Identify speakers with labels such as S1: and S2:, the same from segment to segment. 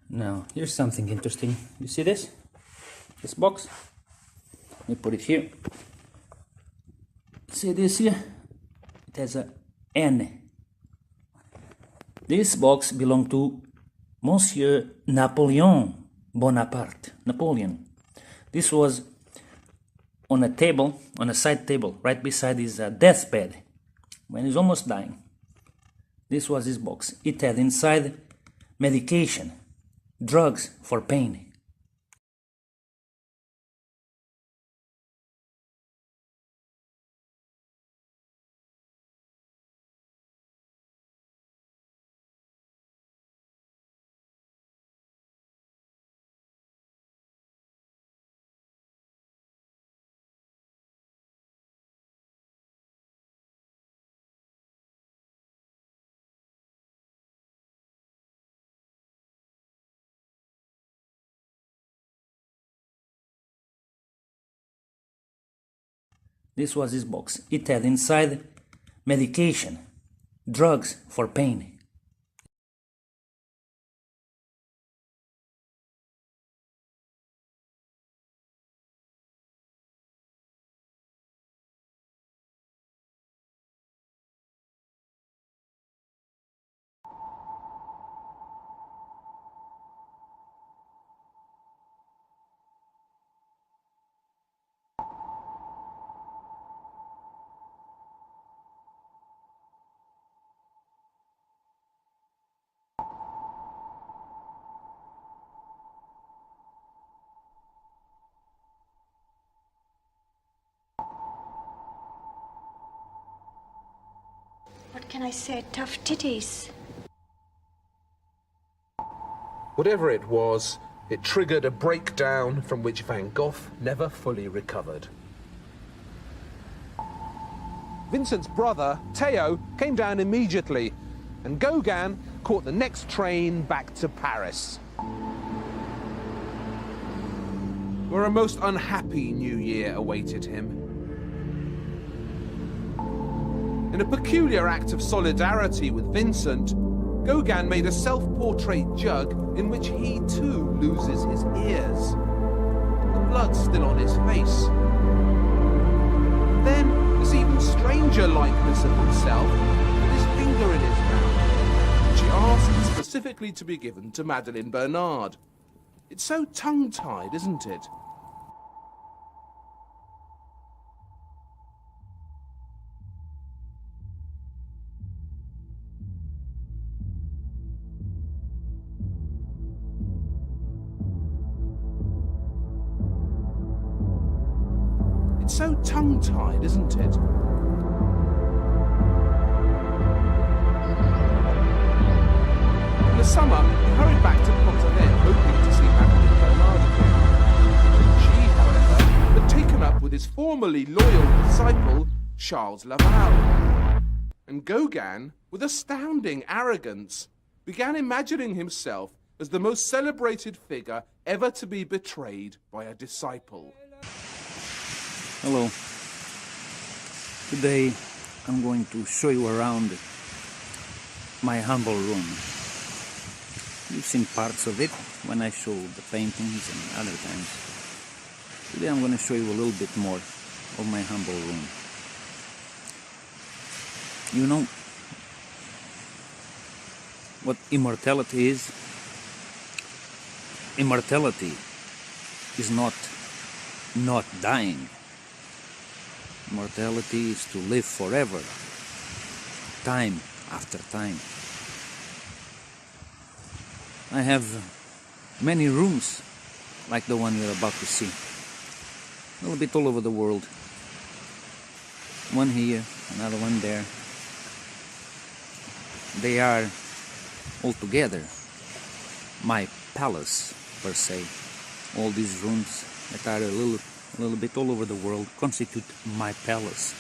S1: Now, here's something interesting. You see this? This box? Let me put it here. See this here? It has a N. This box belonged to Monsieur Napoleon Bonaparte. Napoleon. This was on a table, on a side table, right beside his deathbed, when he's almost dying. This was his box. It had inside medication, drugs for pain. This was his box. It had inside medication, drugs for pain.
S2: What can I say? Tough titties.
S3: Whatever it was, it triggered a breakdown from which Van Gogh never fully recovered. Vincent's brother, Theo, came down immediately, and Gauguin caught the next train back to Paris. Where a most unhappy new year awaited him. In a peculiar act of solidarity with Vincent, Gauguin made a self-portrait jug in which he too loses his ears. The blood's still on his face. Then, this even stranger likeness of himself with his finger in his mouth, which he asked specifically to be given to Madeleine Bernard. It's so tongue-tied, isn't it? It's so tongue-tied, isn't it? In the summer, he hurried back to Pontarlier, hoping to see Madeleine Bernard again. She, however, had taken up with his formerly loyal disciple, Charles Laval. And Gauguin, with astounding arrogance, began imagining himself as the most celebrated figure ever to be betrayed by a disciple.
S1: Hello. Today I'm going to show you around my humble room. You've seen parts of it when I show the paintings and other times. Today I'm going to show you a little bit more of my humble room. You know what immortality is? Immortality is not dying. Immortality is to live forever, time after time. I have many rooms like the one you're about to see. A little bit all over the world. One here, another one there. They are all together my palace, per se. All these rooms that are a little bit all over the world constitute my palace.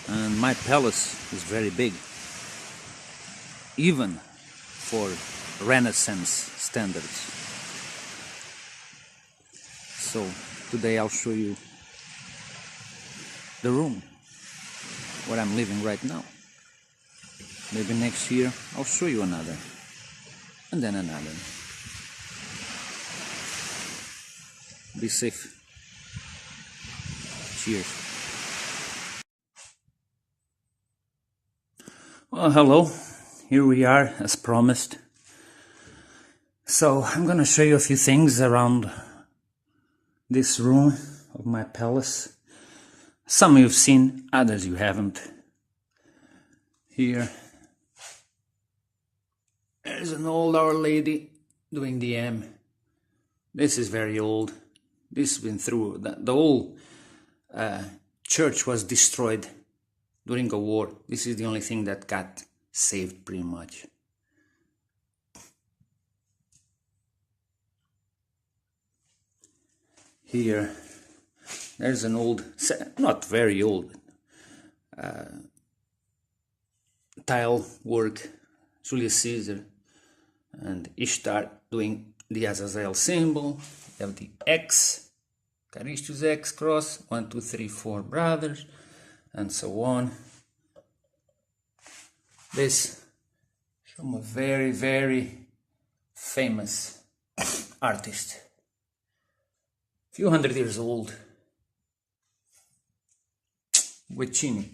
S1: And my palace is very big, even for Renaissance standards. So today I'll show you the room where I'm living right now. Maybe next year I'll show you another, and then another. Be safe. Cheers. Well, hello. Here we are, as promised. So, I'm gonna show you a few things around this room of my palace. Some you've seen, others you haven't. Here, there's an old Our Lady doing the M. This is very old. This has been through, the whole church was destroyed during a war. This is the only thing that got saved pretty much. Here, there's an old, not very old, tile work, Julius Caesar and Ishtar doing the Azazel symbol. You have the X, Caristus X cross, 1, 2, 3, 4 brothers, and so on. This from a very, very famous artist, few hundred years old, Guccini,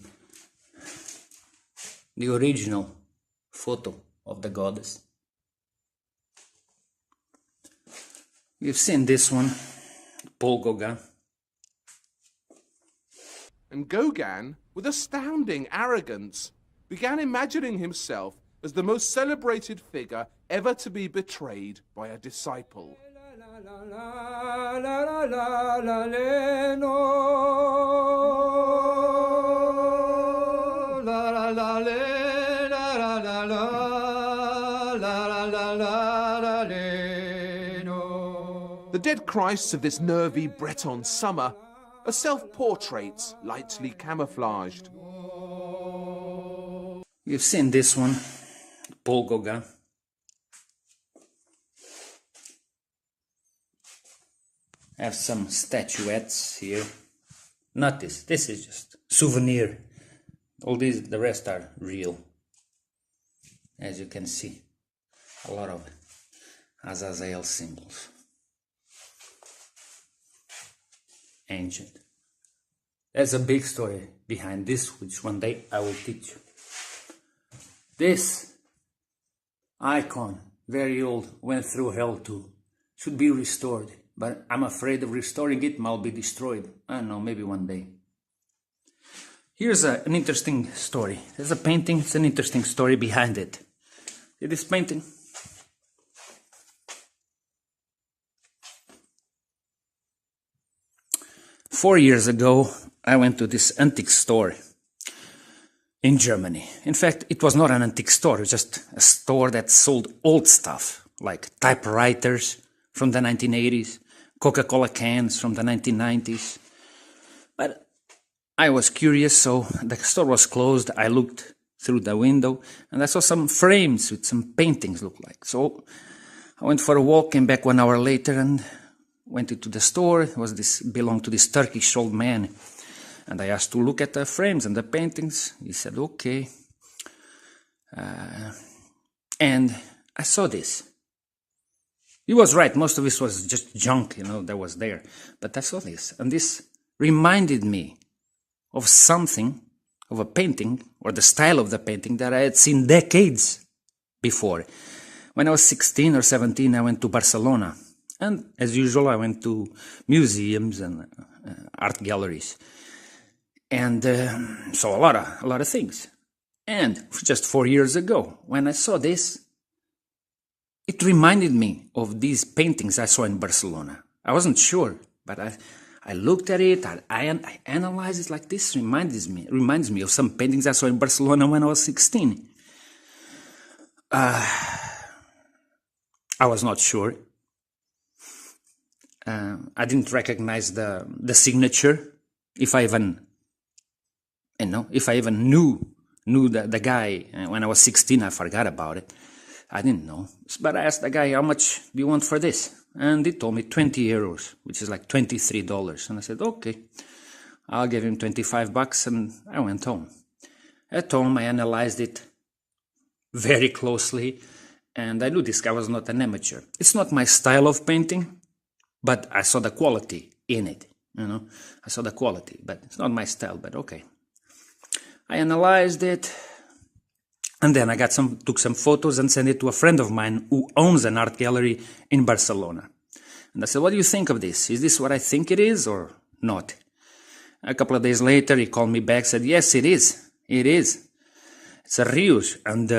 S1: the original photo of the goddess. You've seen this one, Paul Gauguin.
S3: And Gauguin, with astounding arrogance, began imagining himself as the most celebrated figure ever to be betrayed by a disciple. The dead Christs of this nervy Breton summer are self-portraits lightly camouflaged.
S1: You've seen this one, Paul Gauguin. I have some statuettes here. Not this. This is just souvenir. All these, the rest are real. As you can see, a lot of Azazel symbols. Ancient. There's a big story behind this, which one day I will teach you. This icon, very old, went through hell too. Should be restored, but I'm afraid of restoring it, might be destroyed. I don't know, maybe one day. Here's an interesting story. There's a painting, it's an interesting story behind it. See this painting? Four years ago, I went to this antique store in Germany. In fact, it was not an antique store, it was just a store that sold old stuff, like typewriters from the 1980s, Coca-Cola cans from the 1990s. But I was curious, so the store was closed. I looked through the window and I saw some frames with some paintings look like. So I went for a walk, came back 1 hour later and went into the store. It was this, belonged to this Turkish old man. And I asked to look at the frames and the paintings. He said, okay. And I saw this. He was right. Most of this was just junk, that was there. But I saw this. And this reminded me of something, of a painting, or the style of the painting that I had seen decades before. When I was 16 or 17, I went to Barcelona. And as usual, I went to museums and art galleries. And saw a lot of things. And just 4 years ago, when I saw this, it reminded me of these paintings I saw in Barcelona. I wasn't sure, but I looked at it, I analyzed it like this. Reminds me of some paintings I saw in Barcelona when I was 16. I was not sure. I didn't recognize the signature. If I even knew the guy when I was 16, I forgot about it. I didn't know. But I asked the guy, how much do you want for this? And he told me 20 euros, which is like $23. And I said, okay, I'll give him $25 and I went home. At home, I analyzed it very closely and I knew this guy was not an amateur. It's not my style of painting. but I saw the quality in it, I saw the quality, but it's not my style, but okay. I analyzed it, and then I took some photos and sent it to a friend of mine who owns an art gallery in Barcelona. And I said, what do you think of this? Is this what I think it is or not? A couple of days later, he called me back, said, yes, it is. It is. It's a Rius, and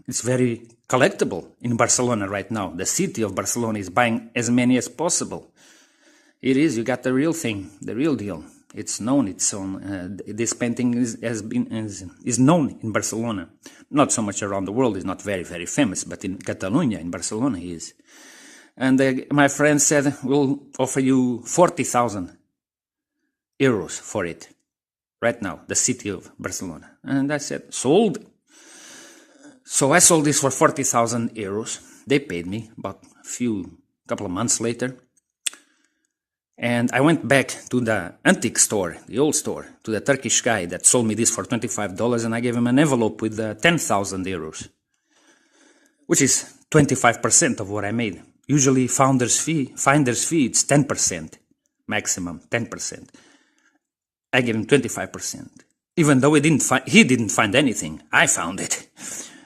S1: it's very collectible in Barcelona right now. The city of Barcelona is buying as many as possible. It is. You got the real thing, the real deal. It's known. It's on. This painting is known in Barcelona. Not so much around the world. It's not very, very famous, but in Catalonia, in Barcelona, he is. And my friend said, we'll offer you 40,000 euros for it right now, the city of Barcelona. And I said, sold. So I sold this for 40,000 euros. They paid me about couple of months later. And I went back to the antique store, the old store, to the Turkish guy that sold me this for $25, and I gave him an envelope with 10,000 euros, which is 25% of what I made. Usually finder's fee, it's 10%, maximum 10%. I gave him 25%, even though he didn't find anything. I found it.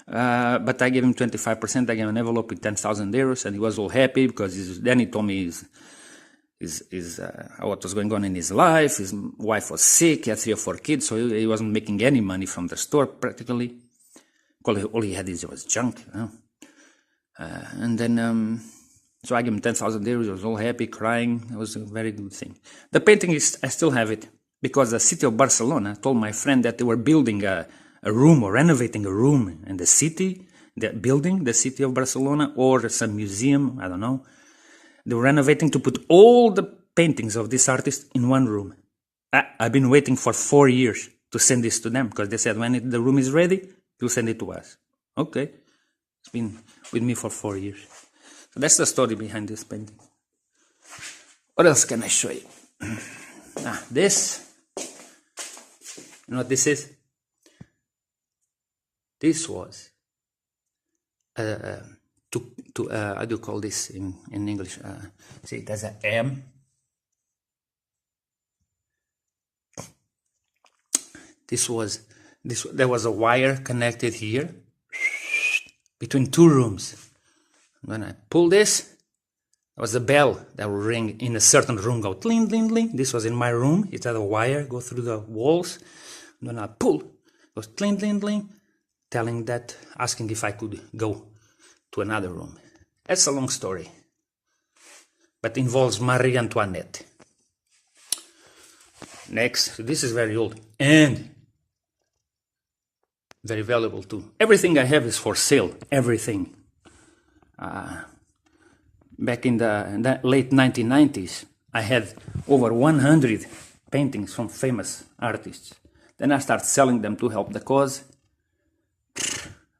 S1: But I gave him 25%. I gave him an envelope with 10,000 euros, and he was all happy because then he told me what was going on in his life. His wife was sick, he had 3 or 4 kids, so he wasn't making any money from the store practically. All he had was junk. And then, so I gave him 10,000 euros. He was all happy, crying. It was a very good thing. The painting I still have it because the city of Barcelona told my friend that they were building a room or renovating a room in the city, the city of Barcelona, or some museum, I don't know. They were renovating to put all the paintings of this artist in one room. I've been waiting for 4 years to send this to them because they said when the room is ready, you'll send it to us. Okay. It's been with me for 4 years. So that's the story behind this painting. What else can I show you? This. You know what this is? This was how do you call this in English? See, there's an M. There was a wire connected here between 2 rooms. When I pull this, there was a bell that would ring in a certain room, go tling, tling, tling. This was in my room. It had a wire go through the walls. And when I pull, it was tling, tling, tling, asking if I could go to another room. That's a long story, but involves Marie Antoinette. Next, this is very old and very valuable too. Everything I have is for sale, everything. Back in the late 1990s, I had over 100 paintings from famous artists. Then I started selling them to help the cause.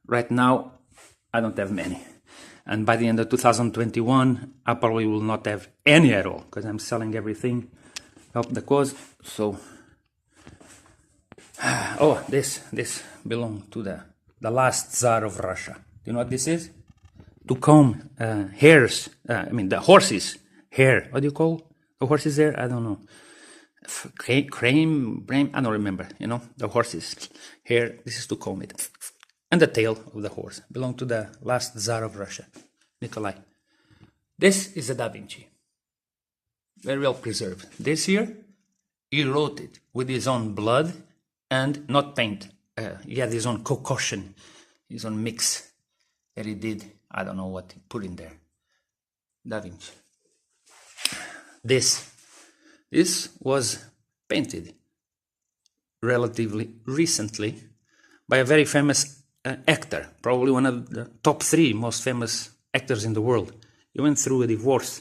S1: Right now, I don't have many. And by the end of 2021, I probably will not have any at all because I'm selling everything, help the cause. So, oh, this belonged to the last Tsar of Russia. Do you know what this is? To comb the horses' hair. What do you call the horses' hair? I don't know. Brain, I don't remember, the horses' hair. This is to comb it. And the tail of the horse belonged to the last Tsar of Russia, Nikolai. This is a Da Vinci. Very well preserved. This here, he wrote it with his own blood and not paint. He had his own concoction, his own mix that he did. I don't know what he put in there. Da Vinci. This was painted relatively recently by a very famous actor, probably one of the top 3 most famous actors in the world. He went through a divorce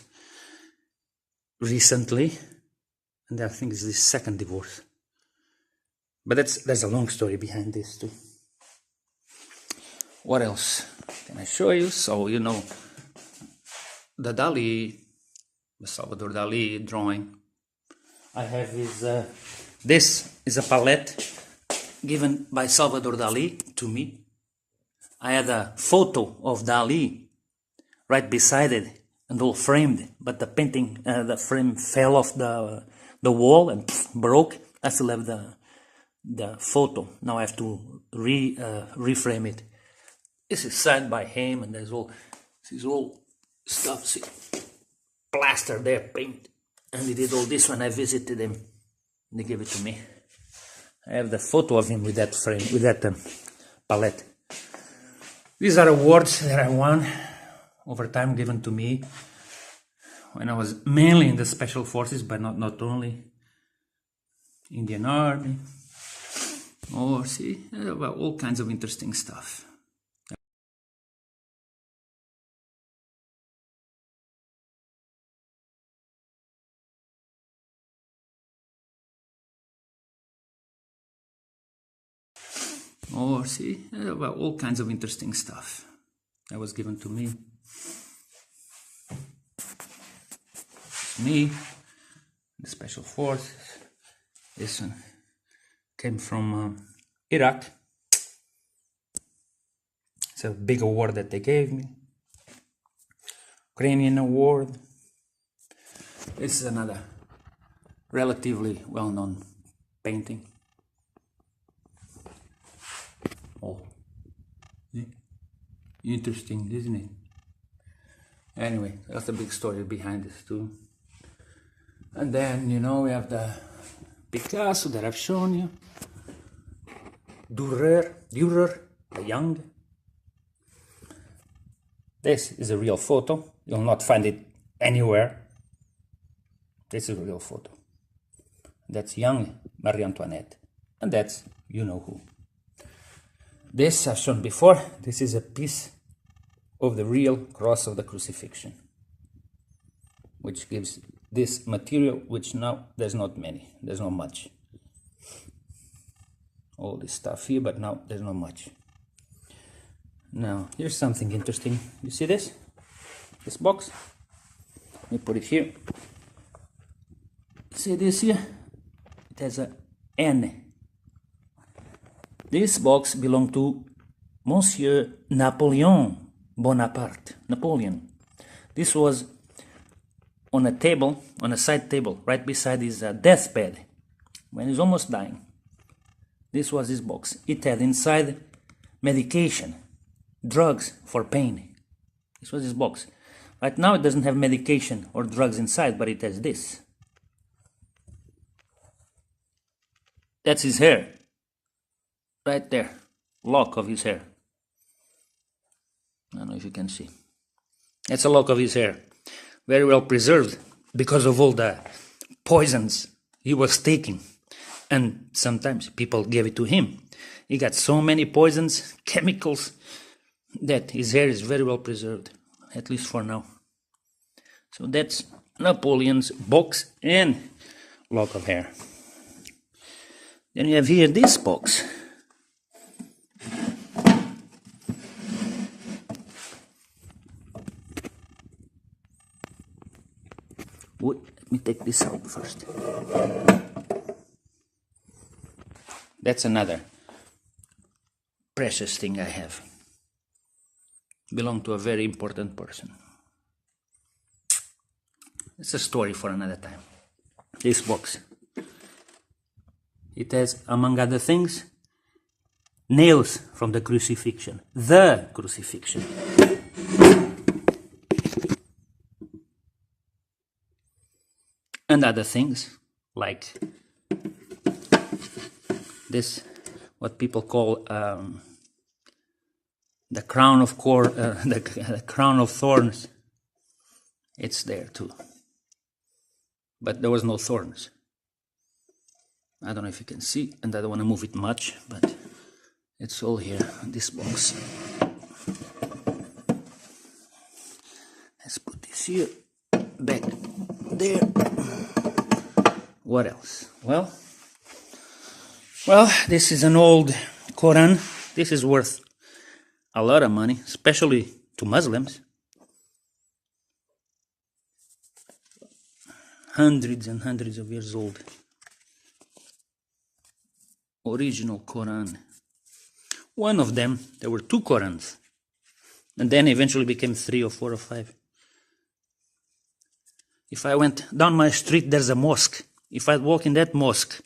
S1: recently, and I think it's his 2nd divorce. But there's a long story behind this too. What else can I show you? So, the Salvador Dali drawing. I have this is a palette given by Salvador Dali to me. I had a photo of Dali right beside it and all framed, but the painting, the frame fell off the wall and broke. I still have the photo. Now I have to reframe it. This is signed by him, and there's all stuff, see, plaster there, paint, and he did all this when I visited him. They gave it to me. I have the photo of him with that frame, with that palette. These are awards that I won over time, given to me when I was mainly in the special forces, but not only. Indian Army, or see, about all kinds of interesting stuff. Or see, about all kinds of interesting stuff that was given to me. Me, the special forces. This one came from Iraq. It's a big award that they gave me. Ukrainian award. This is another relatively well-known painting. Oh, interesting, isn't it? Anyway, that's a big story behind this too. And then, you know, we have the Picasso that I've shown you. Dürer, the young. This is a real photo. You'll not find it anywhere. This is a real photo. That's young Marie Antoinette. And that's you know who. This I've shown before. This is a piece of the real cross of the crucifixion, which gives this material, which now there's not many, there's not much. All this stuff here, but now there's not much. Now, here's something interesting. You see this? This box? Let me put it here. See this here? It has a N. This box belonged to Monsieur Napoleon Bonaparte. Napoleon. This was on a table, on a side table, right beside his deathbed, when he's almost dying. This was his box. It had inside medication, drugs for pain. This was his box. Right now it doesn't have medication or drugs inside, but it has this. That's his hair. Right there. Lock of his hair. I don't know if you can see. That's a lock of his hair. Very well preserved because of all the poisons he was taking. And sometimes people gave it to him. He got so many poisons, chemicals, that his hair is very well preserved, at least for now. So that's Napoleon's box and lock of hair. Then you have here this box. Wait, let me take this out first. That's another precious thing I have. Belonged to a very important person. It's a story for another time. This box. It has, among other things, nails from the crucifixion. The crucifixion. And other things, like this, what people call the crown of the crown of thorns. It's there too, but there was no thorns. I don't know if you can see, and I don't want to move it much, but it's all here in this box. Let's put this here, back there. What else? Well, this is an old Quran. This is worth a lot of money, especially to Muslims. Hundreds and hundreds of years old. Original Quran. One of them, there were two Qurans, and then eventually became 3 or 4 or 5. If I went down my street, there's a mosque. If I walk in that mosque,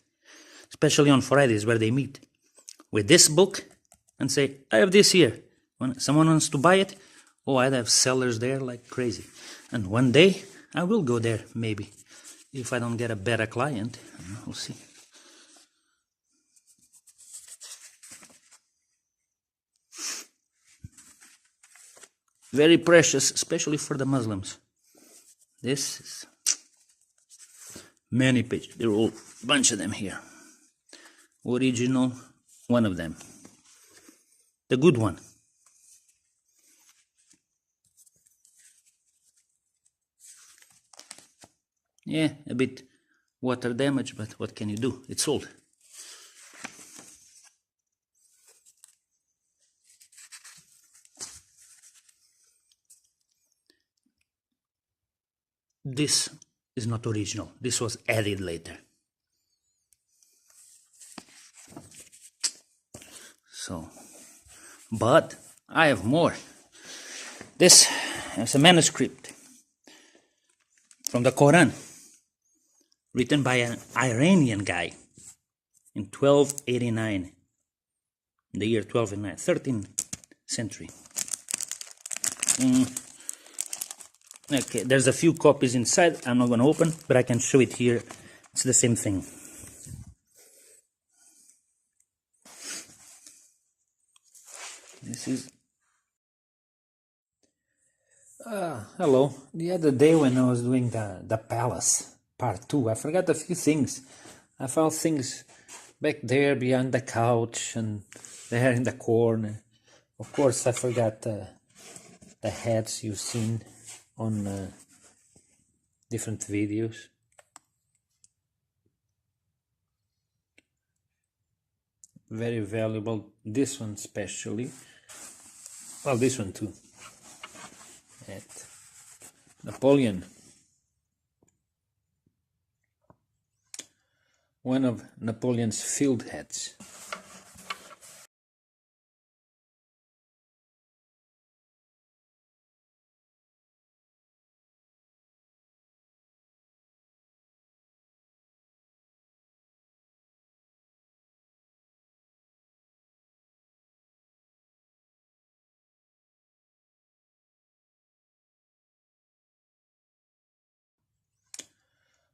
S1: especially on Fridays where they meet, with this book and say, I have this here. When someone wants to buy it, oh, I'd have sellers there like crazy. And one day, I will go there, maybe. If I don't get a better client, we'll see. Very precious, especially for the Muslims. This is many pages. There are a bunch of them here. Original, one of them. The good one. Yeah, a bit water damage, but what can you do? It's old. This is not original. This was added later. So, but I have more. This is a manuscript from the Quran, written by an Iranian guy in 1289, in the year 1289, 13th century. Okay, there's a few copies inside. I'm not going to open, but I can show it here. It's the same thing. This is... hello. The other day when I was doing the palace, part 2, I forgot a few things. I found things back there behind the couch and there in the corner. Of course, I forgot the hats you've seen on different videos. Very valuable. This one especially. Well, this one too. At Napoleon. One of Napoleon's field hats.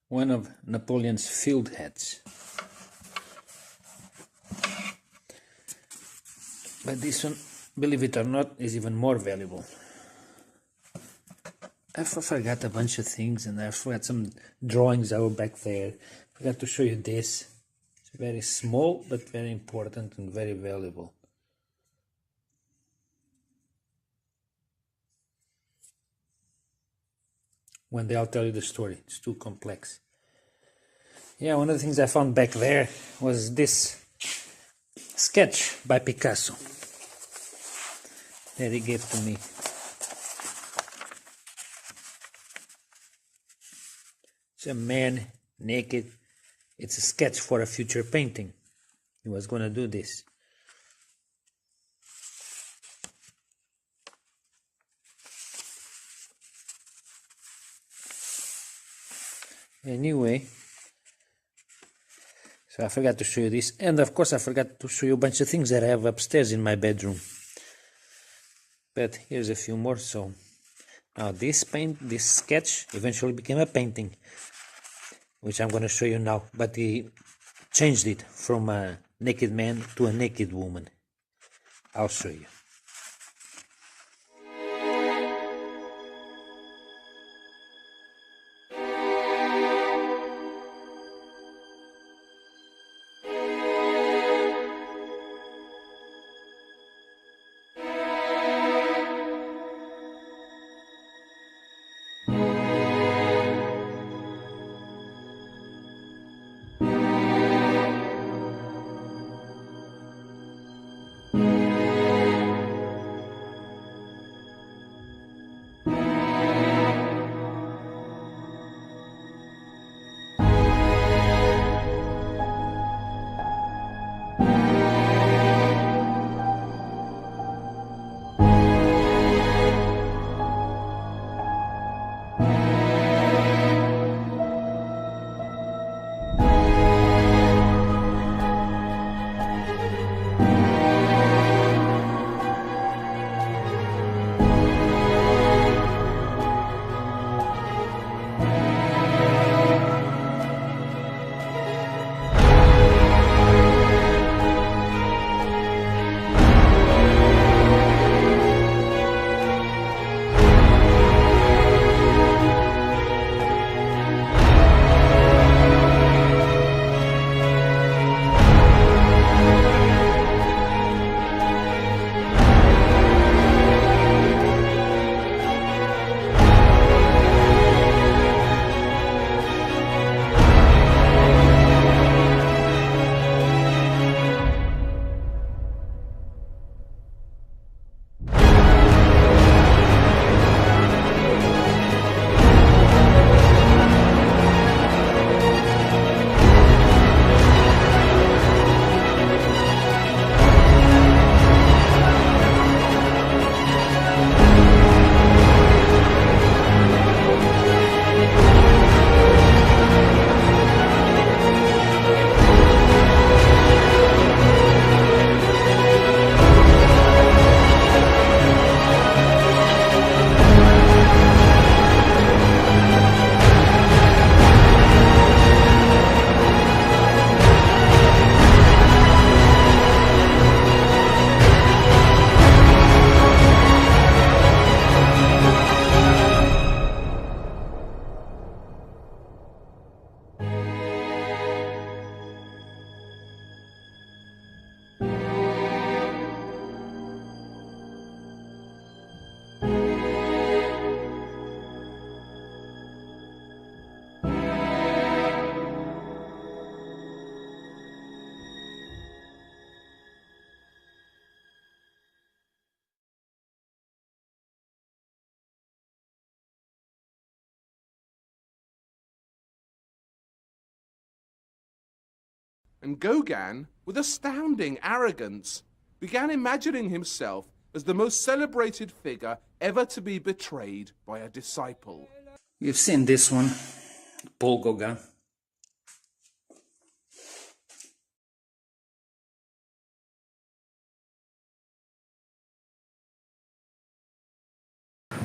S1: One of Napoleon's field hats. But this one, believe it or not, is even more valuable. I forgot a bunch of things, and I forgot some drawings that were back there. I forgot to show you this. It's very small, but very important and very valuable. One day I'll tell you the story. It's too complex. Yeah, one of the things I found back there was this sketch by Picasso that he gave to me. It's a man naked. It's a sketch for a future painting. He was going to do this. Anyway, so I forgot to show you this, and of course I forgot to show you a bunch of things that I have upstairs in my bedroom. But here's a few more. So now this sketch eventually became a painting, which I'm going to show you now. But he changed it from a naked man to a naked woman. I'll show you.
S3: And Gauguin, with astounding arrogance, began imagining himself as the most celebrated figure ever to be betrayed by a disciple.
S1: You've seen this one, Paul Gauguin.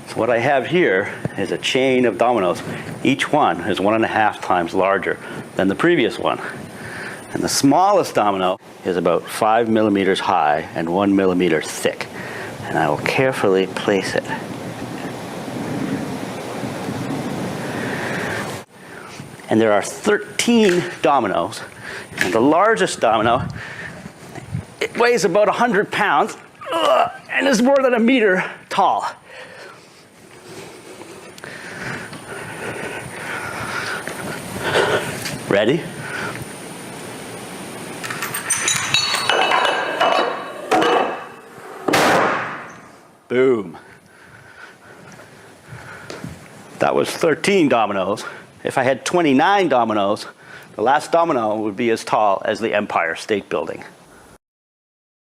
S4: So what I have here is a chain of dominoes. Each one is 1.5 times larger than the previous one. And the smallest domino is about 5 millimeters high and 1 millimeter thick. And I will carefully place it. And there are 13 dominoes. And the largest domino, it weighs about 100 pounds and is more than 1 meter tall. Ready? Boom. That was 13 dominoes. If I had 29 dominoes, the last domino would be as tall as the Empire State Building.